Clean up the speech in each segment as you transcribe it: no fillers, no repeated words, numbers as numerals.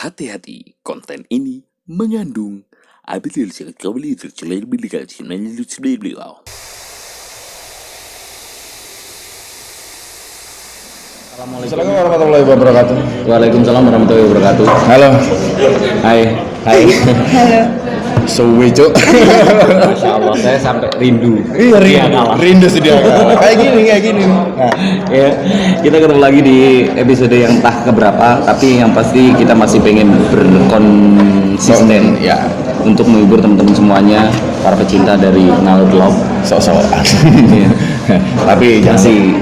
Hati-hati, konten ini mengandung Assalamualaikum warahmatullahi wabarakatuh. Waalaikumsalam warahmatullahi wabarakatuh. Halo. Hai. Halo. Suwe cuk. Masya Allah, saya sampai rindu. Iya rindu sedia kalah. Kayak gini. Nah, Ya, kita ketemu lagi di episode yang entah keberapa, tapi yang pasti kita masih pengen berkonsisten ya, untuk menghibur teman-teman semuanya, para pecinta dari Nalur Love. sok-sokan. Iya. Tapi Masih,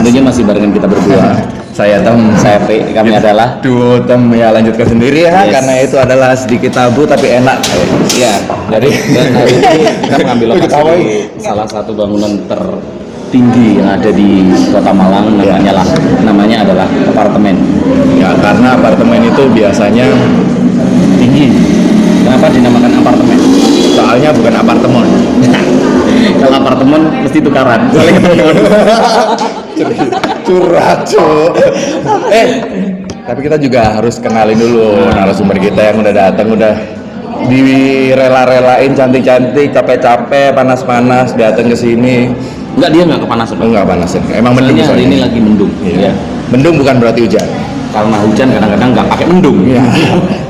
tentunya masih barengan kita berdua. saya Tem, Saya P, kami adalah duo Tem ya, lanjutkan sendiri ya, Yes. karena itu adalah sedikit tabu tapi enak. ya. Jadi Dan hari ini kita mengambil lokasi Ketawain. di salah satu bangunan tertinggi yang ada di Kota Malang, namanya adalah apartemen. ya, karena apartemen itu biasanya tinggi. Kenapa dinamakan apartemen? Soalnya bukan apartemen. Kalau apartemen mesti tukaran. Soalnya ketemu. Curhat cuk. Tapi kita juga harus kenalin dulu narasumber kita yang udah datang, udah direla-relain cantik-cantik, capek-capek, panas-panas datang ke sini. Enggak, dia enggak kepanasan. Enggak panas ya. Emang mendung Soalnya hari ini lagi mendung. Iya. Ya. Mendung bukan berarti hujan. Karena hujan kadang-kadang nggak pakai mendung. Iya.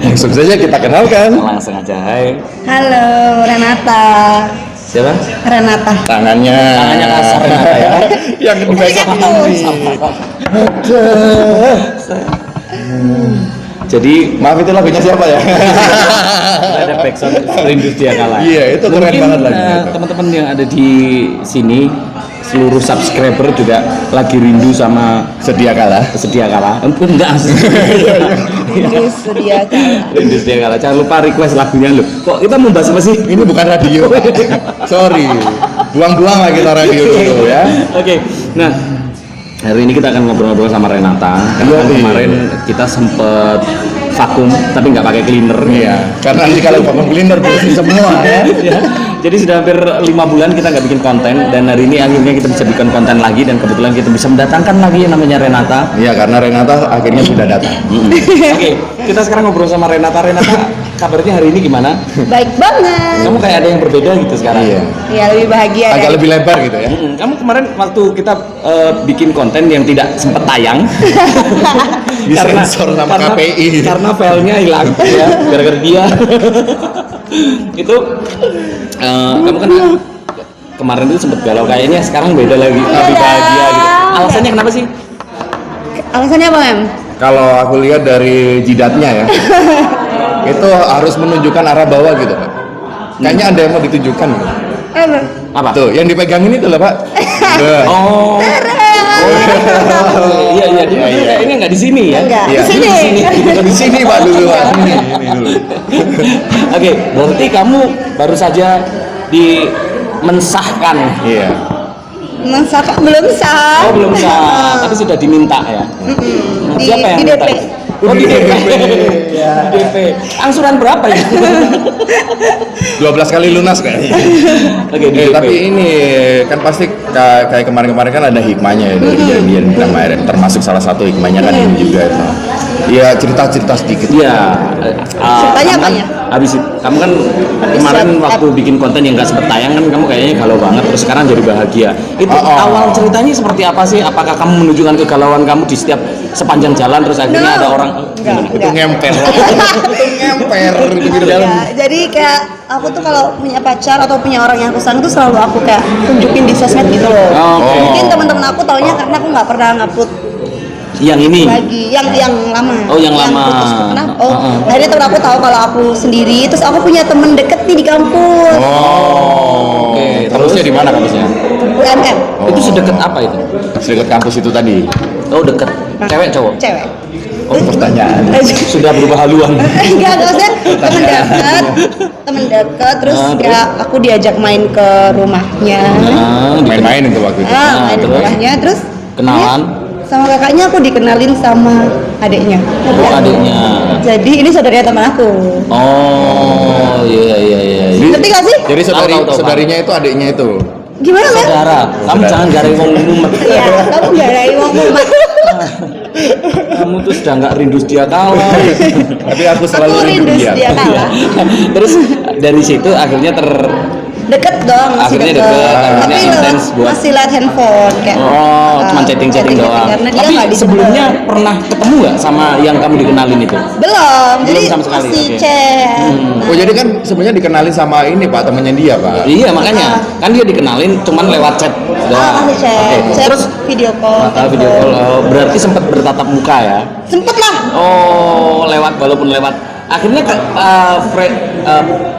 Langsung saja kita kenalkan. Langsung aja. Hai. Halo, Renata. Siapa? Renata. Tangannya Kasar Renata ya. yang dipegang ini. Jadi Maaf, itu lagunya siapa ya? ada backsound Rindu Setia Kalah. Iya, itu keren Mungkin, banget lagunya itu. teman-teman yang ada di sini, seluruh subscriber juga lagi rindu sama Sedia kalah. Setia Kalah. Enggak. Rindu Sedia Kalah. Rindu Setia Kalah. Jangan lupa request lagunya loh. Kok kita membahas apa sih? Ini bukan radio. Sorry. Buang-buang lah kita radio dulu ya. Oke. Nah, hari ini kita akan ngobrol-ngobrol sama Renata. Karena kan Yoi. kemarin kita sempet vakum tapi nggak pakai cleaner. Iya. Karena nanti kalau vacuum cleaner bersih semua ya. Ya. Jadi sudah hampir 5 bulan kita nggak bikin konten, dan hari ini akhirnya kita bisa bikin konten lagi, dan kebetulan kita bisa mendatangkan lagi yang namanya Renata. Iya, karena Renata akhirnya sudah datang. Oke, kita sekarang ngobrol sama Renata. Renata, kabarnya hari ini gimana? Baik banget. Kamu kayak ada yang berbeda gitu sekarang. Iya. Ya, lebih bahagia. Agak lebih lebar gitu ya. Kamu kemarin waktu kita bikin konten yang tidak sempat tayang Disensor sama KPI. karena filenya hilang ya, gara-gara dia. Itu kamu kan kemarin itu sempat galau, kayaknya sekarang beda lagi, lebih bahagia gitu. Alasannya kenapa sih? Alasannya apa, Em? Kalau aku lihat dari jidatnya ya, itu harus menunjukkan arah bawah gitu, Pak. Kayaknya ada yang mau ditunjukkan gitu. Apa? Tuh, yang dipegangin itu loh, Pak. Tuh. Oh. Iya, dia kayaknya nggak di sini ya. Enggak, Iya. di sini. Di sini Pak dulu, Pak. Ini dulu. Oke, berarti kamu baru saja mensahkan. Iya. Masa belum sah. Oh, belum sah, tapi sudah diminta ya. Di, Siapa yang di minta? DP. Oh, di DP. Iya. Di DP. Angsuran berapa ya? 12 kali lunas kayaknya. Oke, di DP. Tapi ini kan pasti kayak kemarin-kemarin kan ada hikmahnya ya dari kejadian kemarin, termasuk salah satu hikmahnya kan ini juga itu. Iya, cerita-cerita sedikit. Iya. Ceritanya kamu kan apanya? Habis itu, kamu kan kemarin siap. waktu bikin konten yang nggak sempet tayang kan, kamu kayaknya galau banget, terus sekarang jadi bahagia. Itu awal ceritanya seperti apa sih? Apakah kamu menunjukkan kegalauan kamu di setiap sepanjang jalan, terus akhirnya No. ada orang Itu ngemper. Itu ngemper di pinggir jalan. Ya, jadi kayak aku tuh kalau punya pacar atau punya orang yang aku sayang tuh selalu aku kayak tunjukin di sosmed gitu loh. Oke. Mungkin teman-teman aku taunya karena aku nggak pernah ngupload yang ini. lagi yang lama. Oh, yang lama. putus. Kenapa? Oh, Heeh. akhirnya temen aku tahu kalau aku sendiri, terus aku punya temen deket nih di kampus. Oh. Oke, Kampusnya di mana kampusnya? UMM. Itu sedekat apa itu? Sedekat kampus itu tadi. Oh, deket. Cewek cowok? Cewek. Oh, pertanyaan. Sudah berubah haluan. Enggak, maksudnya temen dekat, terus Nah, terus? kayak aku diajak main ke rumahnya. Main-main itu waktu itu. Main ke terus? rumahnya, terus Kenalan? sama kakaknya aku dikenalin sama adiknya. Oh, adiknya. Jadi ini saudaranya teman aku. Oh, iya. Ngerti gak sih? Jadi Tahu, tahu, saudarinya itu adiknya itu. Gimana Mbak? Saudara, kamu jangan garai wong mumet. Iya, kamu garai wong mumet. Kamu tuh sudah nggak rindu dia kalah. Tapi aku selalu Aku rindu dia kalah. Terus dari situ akhirnya Deket dong, masih Akhirnya deket. deket, akhirnya Tapi intens buat- masih lihat handphone kayak. cuma chatting-chatting doang. Karena dia Tapi nggak di sebelumnya pernah ketemu nggak sama yang kamu dikenalin itu? belum, jadi sama sekali, masih oke. chat. Oh jadi kan sebenarnya dikenalin sama ini Pak, temannya dia Pak. Iya makanya kan dia dikenalin cuman lewat chat. Masih chat. Oke. Chat, Terus video call. video call, berarti sempat bertatap muka ya? Sempet lah. Oh walaupun lewat. Akhirnya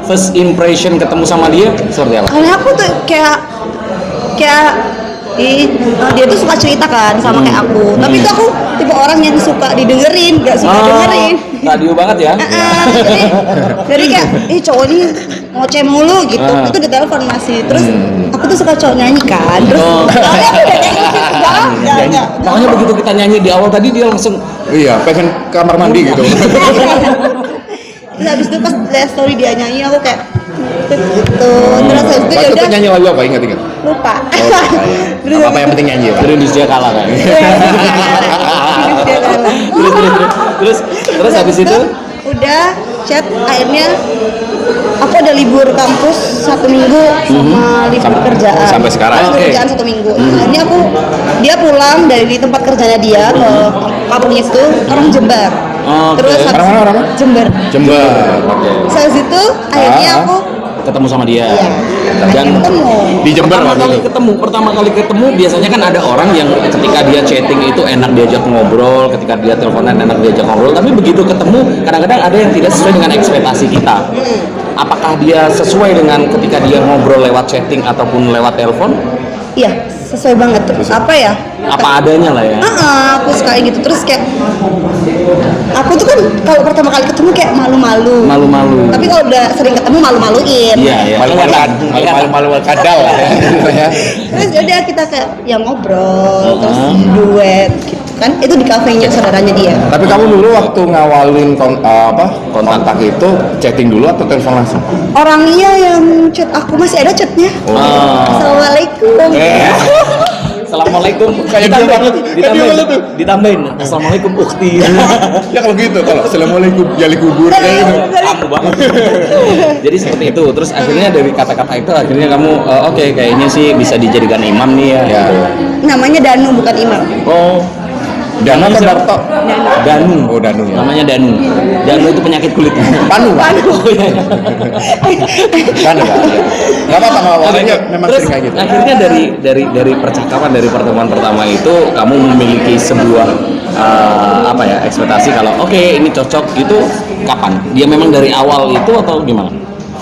first impression ketemu sama dia seperti apa? Karena aku tuh kayak dia tuh suka cerita kan sama kayak aku. Tapi tuh aku tipe orang yang suka didengerin, gak suka dengerin. Radio banget ya? Jadi kayak, cowok ini ngoceh mulu gitu. Itu di telepon masih. Terus aku tuh suka cowok nyanyi kan. Terus soalnya aku udah nyanyi gitu. Enggak. Makanya begitu kita nyanyi di awal tadi dia langsung Iya, pengen kamar mandi gitu. Terus habis itu pas lihat story dia nyanyi aku kayak gitu. Terus habis itu Waktu itu yaudah nyanyi lagu apa? Ingat. lupa. Terus apa yang penting nyanyi Pak? Rindu dia kalah kan? Terus habis itu udah chat, akhirnya aku ada libur kampus 1 minggu sama libur kerjaan. sampai sekarang. Libur Oke. kerjaan 1 minggu. Akhirnya dia pulang dari tempat kerjanya dia ke kampungnya itu orang Jember. Oke. Terus habis Orang mana? Jember. Jember. Oke. Habis itu akhirnya aku ketemu sama dia. Iya. Dan ketemu. Di Jember waktu itu. pertama kali ketemu biasanya kan ada orang yang ketika dia chatting itu enak diajak ngobrol, ketika dia teleponan enak diajak ngobrol, tapi begitu ketemu kadang-kadang ada yang tidak sesuai dengan ekspektasi kita. Apakah dia sesuai dengan ketika dia ngobrol lewat chatting ataupun lewat telepon? Iya, sesuai banget tuh. Apa ya? Apa adanya lah ya. Aku suka gitu. Terus kayak aku tuh kan kalau pertama kali ketemu kayak malu-malu. Malu-malu. Tapi kalau udah sering ketemu malu-maluin. Iya. Malu-malu kadal lah ya. Terus udah kita kayak yang ngobrol, terus duet gitu kan. Itu di kafenya saudaranya dia. Tapi kamu dulu waktu ngawalin kontak itu chatting dulu atau telepon langsung? Orangnya yang chat aku masih ada chatnya. Assalamualaikum. Assalamualaikum. Kayak dia banget. Kayak dia banget tuh. Ditambahin. Assalamualaikum ukti. Ya kalau gitu, kalau assalamualaikum jali kubur kayak gitu. Kamu banget. Jadi seperti itu. Terus akhirnya dari kata-kata itu akhirnya kamu oke, kayaknya sih bisa dijadikan imam nih ya. Ya. Gitu. Namanya Danu bukan Imam. Oh. Danu atau Darto? Danu. Oh Danu ya. Namanya Danu. Danu itu penyakit kulit. Panu. Oh iya. Danu Pak. Enggak apa-apa awalnya memang Terus sering kayak gitu. akhirnya dari percakapan dari pertemuan pertama itu kamu memiliki sebuah ekspektasi kalau oke, ini cocok itu kapan? Dia memang dari awal itu atau gimana?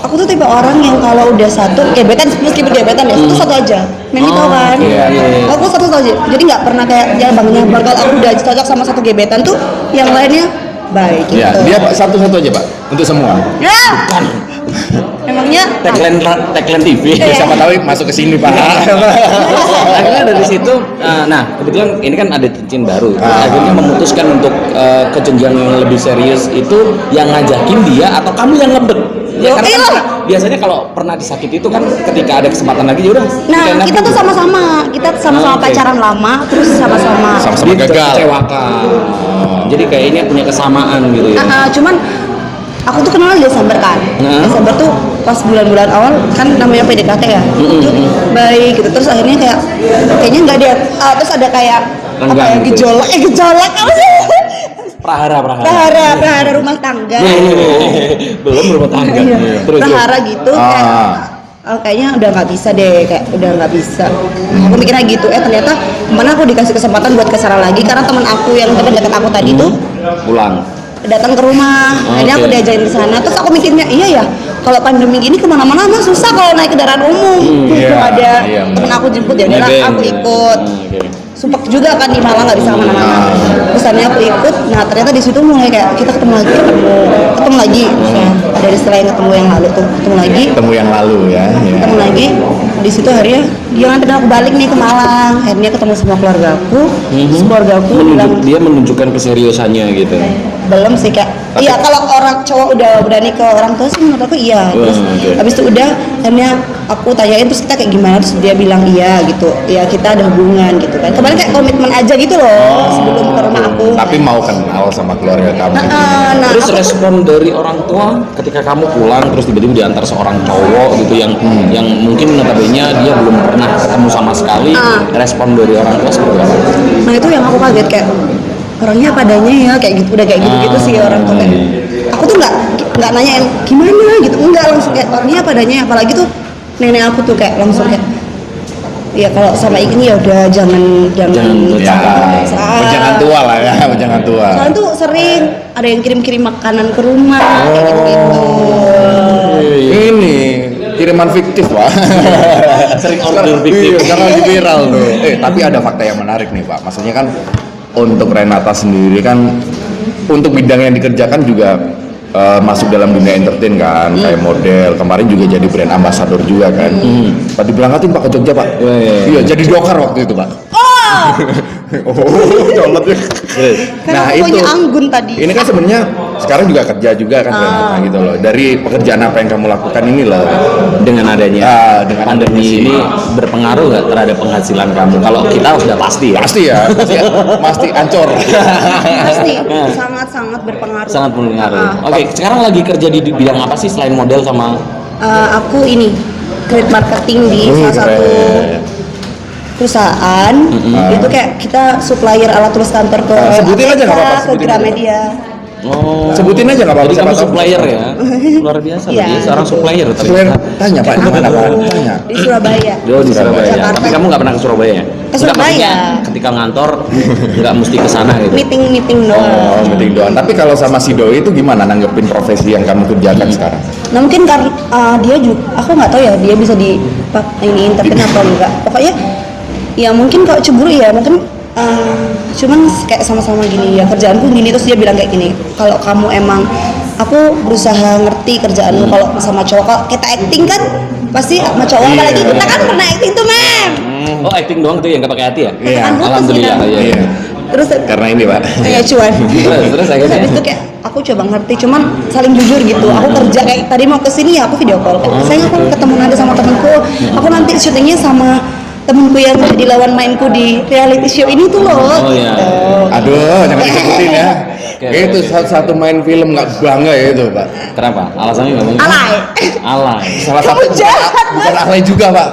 Aku tuh tipe orang yang kalau udah satu gebetan, meskipun gebetan ya satu aja. Memang tahu kan? iya. Aku satu aja. Jadi nggak pernah kayak jambangnya kalau aku udah cocok sama satu gebetan tuh yang lainnya baik gitu. Ya, dia satu-satu aja Pak untuk semua. Ya. Emangnya Tagline TV. Iya. Siapa tahu masuk ke sini Pak. Akhirnya dari situ, nah kebetulan ini kan ada cincin baru. Akhirnya memutuskan untuk ke jenjang yang lebih serius itu yang ngajakin dia atau kamu yang ngebet? Ya, karena kan biasanya kalau pernah disakiti itu kan ketika ada kesempatan lagi ya udah. Nah, kita tuh sama-sama Oke. pacaran lama, terus sama-sama. Sama-sama gagal. Kecewakan. Jadi kayaknya punya kesamaan gitu ya. Cuman aku tuh kenal Desember kan. Desember tuh pas bulan-bulan awal kan namanya PDKT ya. Baik gitu. Terus akhirnya kayaknya nggak ada. Terus ada kayak Renggang gitu. gejolak apa sih? Prahara. Prahara rumah tangga. Belum rumah tangga. Terus. Prahara gitu kayaknya udah nggak bisa deh, kayak udah nggak bisa. Aku mikirnya gitu, ternyata kemana aku dikasih kesempatan buat kesana lagi karena teman aku yang dekat aku tadi tuh Pulang. datang ke rumah. Akhirnya aku diajarin ke sana. Terus aku mikirnya iya ya, kalau pandemi gini kemana-mana mah susah kalau naik kendaraan umum. Belum ada temen aku jemput ya, aku ikut. Sumpah juga kan di Malang nggak bisa kemana-mana. Terus akhirnya aku ikut. Nah ternyata di situ mulai kayak kita ketemu lagi. Dari setelah yang ketemu yang lalu tuh ketemu lagi. Ketemu yang lalu ya. Ketemu lagi. di situ akhirnya dia nganterin aku balik nih ke Malang. Akhirnya ketemu sama keluarga aku. Terus keluarga aku bilang Dia menunjukkan keseriusannya gitu. belum sih Kak. Iya kalau orang cowok udah berani ke orang tua sih menurut aku iya. Terus habis itu udah akhirnya aku tanyain terus kita kayak gimana, terus dia bilang iya gitu. Ya kita ada hubungan gitu kan. Kemarin kayak komitmen aja gitu loh sebelum ke rumah aku. Tapi mau kenal sama keluarga kamu. Nah, Terus aku tuh respon dari orang tua ketika kamu pulang terus tiba-tiba diantar seorang cowok gitu yang mungkin notabene dia belum pernah ketemu sama sekali, respon dari orang tua seperti apa? nah itu yang aku kaget kayak orangnya padanya ya kayak gitu, udah kayak gitu sih orang tuh kayak aku tuh nggak nanyain gimana gitu, enggak, langsung kayak orangnya padanya. Apalagi tuh nenek aku tuh kayak langsung kayak ya kalau sama ini ya udah jangan Ya, jangan tua lah ya, jangan tua. soalnya tuh sering ada yang kirim makanan ke rumah kayak gitu. Ini kiriman fiktif Pak. Sering order fiktif. Iya, sekarang lagi viral tuh. Tapi ada fakta yang menarik nih Pak. Maksudnya kan untuk Renata sendiri kan untuk bidang yang dikerjakan juga masuk dalam dunia entertain kan, kayak model. Kemarin juga jadi brand ambassador juga kan. Pak diberangkatin Pak ke Jogja Pak. Iya, jadi dokar waktu itu Pak. Colot ya. Karena aku punya anggun tadi. Ini kan sebenarnya sekarang juga kerja juga kan Renata gitu loh. Dari pekerjaan apa yang kamu lakukan ini loh. Dengan adanya dengan pandemi adanya ini berpengaruh nggak terhadap penghasilan kamu? Kalau kita sudah pasti ya. Pasti ya, pasti ancur. Pasti sangat berpengaruh. Sangat berpengaruh. Oke, sekarang lagi kerja di bidang apa sih selain model sama? Aku ini create marketing di salah satu perusahaan. Itu kayak kita supplier alat tulis kantor ke sebutin aja nggak apa-apa, ke sebutin aja. Gramedia. Oh, Sebutin aja nggak apa-apa. jadi kamu siapa tahu. supplier ya? Luar biasa, Iya. dia seorang supplier Supplier. ternyata. Tanya Pak, di mana Pak? Tanya. Di Surabaya. Oh, di Surabaya. Jakarta. Tapi kamu nggak pernah ke Surabaya ya? Ke Nggak, Surabaya. maksudnya ketika ngantor nggak mesti ke sana gitu. Meeting doang. Oh, meeting doang. Tapi kalau sama si Doi itu gimana nanggepin profesi yang kamu kerjakan sekarang? Nah mungkin karena dia juga, aku nggak tahu ya dia bisa di ini entertain atau enggak. Pokoknya ya mungkin kalau cemburu ya mungkin cuman kayak sama-sama gini ya kerjaanku gini, terus dia bilang kayak gini, kalau kamu emang aku berusaha ngerti kerjaanmu. Kalau sama cowok, kalau kita acting kan pasti sama cowok, apalagi kita kan pernah acting tuh mem. Oh, acting doang tuh yang nggak pakai hati ya? Iya. Kan putus Alhamdulillah. kita. Iya. Terus Karena ini Pak. ya cuan. Terus akhirnya? Habis itu kayak aku coba ngerti, cuman saling jujur gitu. Aku kerja kayak tadi mau kesini ya aku video call. Saya aku ketemu nanti sama temanku. Aku nanti syutingnya sama temenku yang jadi lawan mainku di reality show ini tuh loh. Oh iya. Aduh, jangan disebutin ya. Oke, Itu satu main film nggak bangga ya itu Pak. Kenapa? Alasannya nggak mungkin? Alay. Alay. Salah satu bukan alay juga Pak.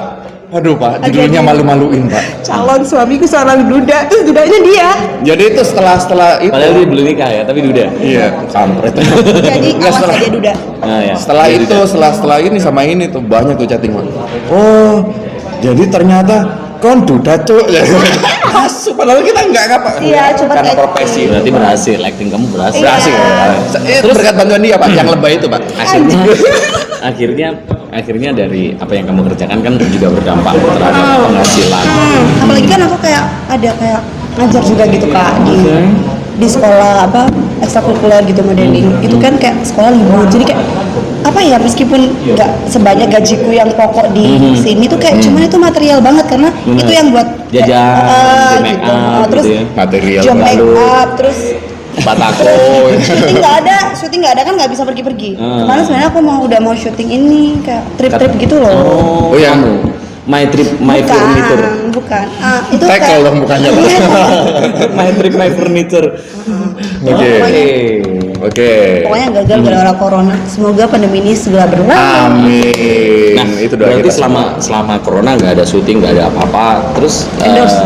Aduh Pak, judulnya malu-maluin Pak. Calon suamiku seorang duda, terus dudanya dia. Jadi itu setelah itu. Padahal dia belum nikah ya, tapi duda. Iya, kampret. Jadi Nggak, awas aja duda. Nah, ya. Setelah Dia itu, duda. setelah ini sama ini tuh banyak tuh chatting Pak. Oh, jadi ternyata kon duda cuk. Asu, padahal kita nggak ngapa. Iya, cuma Karena kayak profesi. Berarti berhasil, acting kamu berhasil. Berhasil. Terus berkat bantuan dia Pak, yang lebay itu Pak. Akhirnya dari apa yang kamu kerjakan kan juga berdampak terhadap penghasilan. apalagi kan aku kayak ada kayak ngajar juga gitu Kak di sekolah apa ekstrakurikuler gitu modeling. Itu kan kayak sekolah libur. Jadi kayak apa ya, meskipun nggak sebanyak gajiku yang pokok di sini tuh kayak cuman itu material banget karena Bener. itu yang buat Jajan, make up terus gitu ya. Material job make lalu. up, terus Batako. syuting nggak ada kan nggak bisa pergi-pergi. Kemarin sebenarnya aku udah mau syuting ini kayak trip-trip gitu loh. Oh, yang My Trip, My Furniture. Bukan. Itu tackle kayak dong bukannya. My Trip, My Furniture. Oke. Oke. pokoknya gagal gara-gara corona. Semoga pandemi ini segera berlalu. Amin. Nah, itu doa berarti kita. selama corona nggak ada syuting, nggak ada apa-apa. Terus Endorse.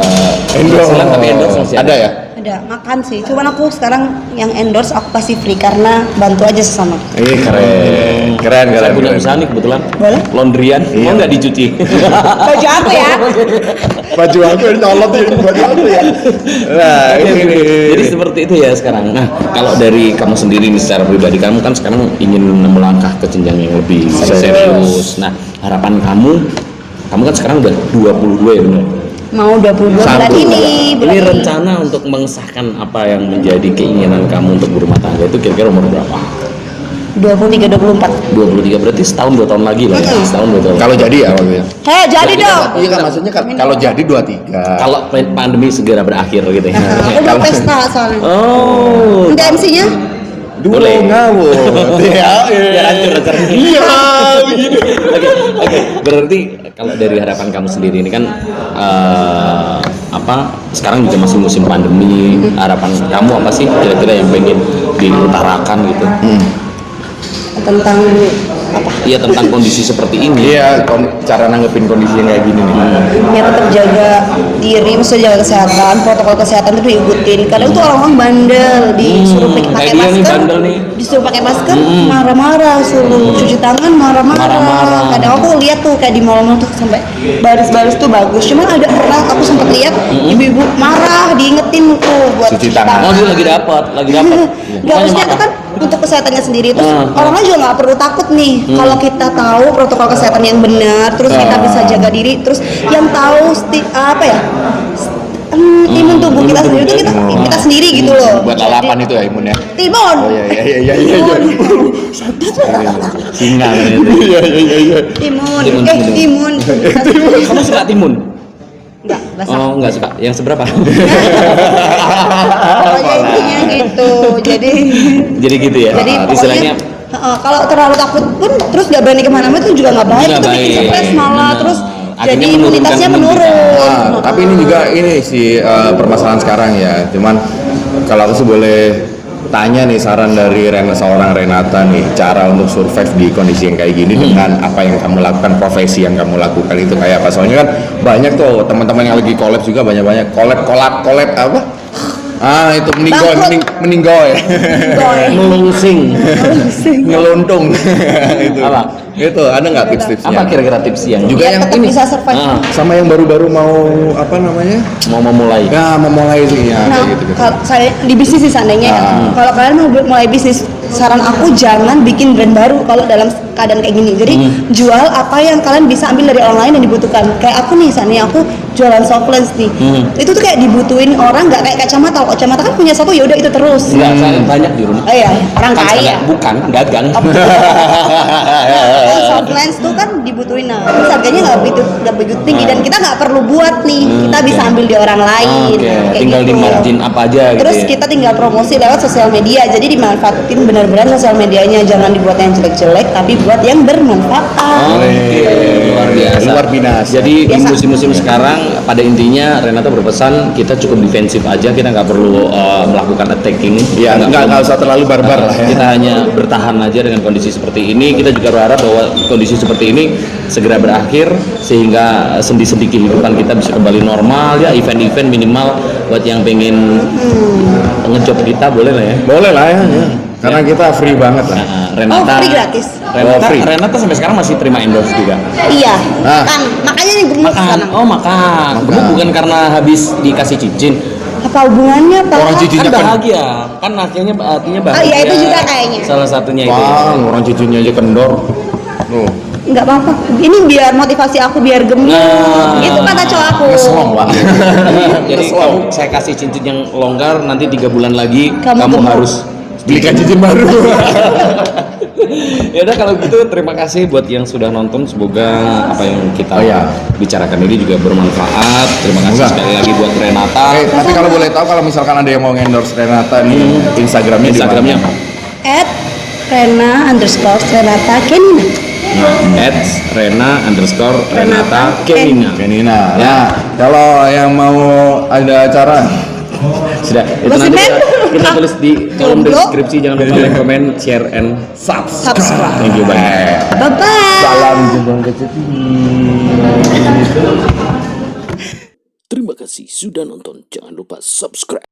penghasilan tapi endorse masih ada ya? Ada makan sih, cuman aku sekarang yang endorse aku kasih free karena bantu aja sesama. Keren. Saya punya usaha nih kebetulan. Boleh? Laundryan, mau nggak dicuci? Baju aku ya. Baju aku yang nyolot ya, baju aku ya. Nah, ini. Jadi seperti itu ya sekarang. Nah, kalau dari kamu sendiri nih secara pribadi, kamu kan sekarang ingin melangkah ke jenjang yang lebih serius. Nah, harapan kamu kan sekarang udah 22 ya benar? Mau 22 bulan ini. Ini rencana untuk mengesahkan apa yang menjadi keinginan kamu untuk berumah tangga itu kira-kira umur berapa? 23, 24. 23 berarti setahun 2 tahun lagi lah ya. Setahun 2 tahun. Kalau jadi ya waktu itu. Hei, jadi dong. Iya kan maksudnya kan kalau jadi 23. Kalau pandemi segera berakhir gitu ya. Aku mau pesta soalnya. Oh. Minta MC-nya? Boleh. Ngawur. Ya, Biar hancur acara. Iya, begini. Oke. Berarti kalau dari harapan kamu sendiri ini kan sekarang juga masih musim pandemi, harapan kamu apa sih kira-kira yang pengen diutarakan gitu? Tentang apa? Iya, tentang kondisi seperti ini. Iya, cara nanggepin kondisi yang kayak gini nih. Ya tetap jaga diri, maksudnya jaga kesehatan, protokol kesehatan itu diikutin. Kadang tuh orang-orang bandel, disuruh pakai kayak dia nih, masker, bandel nih. disuruh pakai masker, marah-marah, suruh cuci tangan, marah-marah. Kadang aku lihat tuh kayak di mall-mall tuh sampai baris-baris tuh bagus. Cuman ada pernah aku sempat lihat ibu-ibu marah, diingetin tuh buat Cuci tangan. Oh, dia lagi dapat. Gak harusnya itu kan untuk kesehatannya sendiri. Terus orang juga nggak perlu takut nih kalau kita tahu protokol kesehatan yang benar, terus kita bisa jaga diri, terus yang tahu imun tubuh kita sendiri itu kita sendiri gitu loh. Buat lalapan itu ya imunnya. Timun. Oh iya. Singa gitu. Iya. Timun. Timun. Timun. Kamu suka timun? Enggak, basah. Oh, enggak suka. Yang seberapa? Pokoknya intinya gitu. Jadi gitu ya. Jadi pokoknya Istilahnya kalau terlalu takut pun terus nggak berani kemana-mana itu juga nggak baik. Nggak Itu bikin baik. stres malah terus Akhirnya jadi menurunkan imunitasnya imunitas. menurun. Tapi ini juga ini sih permasalahan sekarang ya. Cuman kalau aku sih boleh tanya nih saran dari seorang Renata nih, cara untuk survive di kondisi yang kayak gini dengan apa yang kamu lakukan, profesi yang kamu lakukan itu kayak apa? Soalnya kan banyak tuh teman-teman yang lagi collab juga banyak collab apa? Itu meninggoy. melungsing. Ngeluntung. Itu. Apa? Itu ada nggak tips-tipsnya? Apa kira-kira tips yang Juga Biar yang tetap ini bisa survive. sama yang baru-baru mau apa namanya? mau memulai? Ya memulai sih ya Nah, kayak gitu. kalau saya di bisnis sih seandainya ya, kalau kalian mau mulai bisnis, saran aku jangan bikin brand baru kalau dalam keadaan kayak gini. Jadi jual apa yang kalian bisa ambil dari orang lain yang dibutuhkan. Kayak aku nih, seandainya aku jualan soft lens nih, itu tuh kayak dibutuhin orang, nggak kayak kacamata. Kalau kacamata kan punya satu, ya udah itu terus. Enggak, saya banyak di rumah. Oh iya, orang Kan kaya. bukan dagang. Soft lens tuh kan dibutuhin, nah terus harganya nggak begitu tinggi dan kita nggak perlu buat nih, kita bisa ambil di orang lain. Oke, Kayak tinggal di gitu. margin apa aja gitu. Terus ya. kita tinggal promosi lewat sosial media, jadi dimanfaatin benar-benar sosial medianya, jangan dibuat yang jelek-jelek tapi buat yang bermanfaat. Oke, luar biasa. Luar biasa. Jadi di Biasa. musim-musim sekarang pada intinya Renata berpesan kita cukup defensif aja, kita nggak perlu melakukan attacking. Ya Kita nggak usah terlalu barbar lah ya. Kita hanya bertahan aja dengan kondisi seperti ini. Kita juga berharap bahwa kondisi seperti ini segera berakhir sehingga sendi-sendi kehidupan kita bisa kembali normal ya, event-event minimal buat yang pengen ngejob kita boleh lah ya. Boleh lah ya. Karena kita free banget lah. Renata, Oh, free gratis. Renata, free. Renata sampai sekarang masih terima endorse juga. Iya, Ah. makan, makanya nih gemuk Makan, sekarang. oh makan. Gemuk bukan karena habis dikasih cincin. Apa hubungannya Pak? Orang cincin. Kan Kan- bahagia, kan akhirnya artinya bahagia. Oh iya, itu juga kayaknya. Salah satunya itu. Bang, orang cucunya aja kendor. Tuh. Nggak apa-apa, ini biar motivasi aku biar gemuk. Nah. Itu kata cowok aku. Ngeslong, Pak. Jadi kamu saya kasih cincin yang longgar, nanti 3 bulan lagi Kamu kamu gemuk. harus Belikan cincin baru. Ya udah kalau gitu terima kasih buat yang sudah nonton, semoga apa yang kita Oh, iya. bicarakan ini juga bermanfaat. Terima kasih Semoga. sekali lagi buat Renata. Tapi kalau boleh tahu kalau misalkan ada yang mau endorse Renata nih, Instagramnya di Instagramnya mana? apa? @Rena_Renata Kenina. @Rena_Renata Kenina. Kenina. Ya, kalau yang mau ada acara Sudah, itu Gosip, nanti men. kita tulis di kolom Jomblo. deskripsi. Jangan lupa like, comment, share, and Subscribe. thank you banyak. Bye-bye. salam jembang kecil. Terima kasih sudah nonton. Jangan lupa subscribe.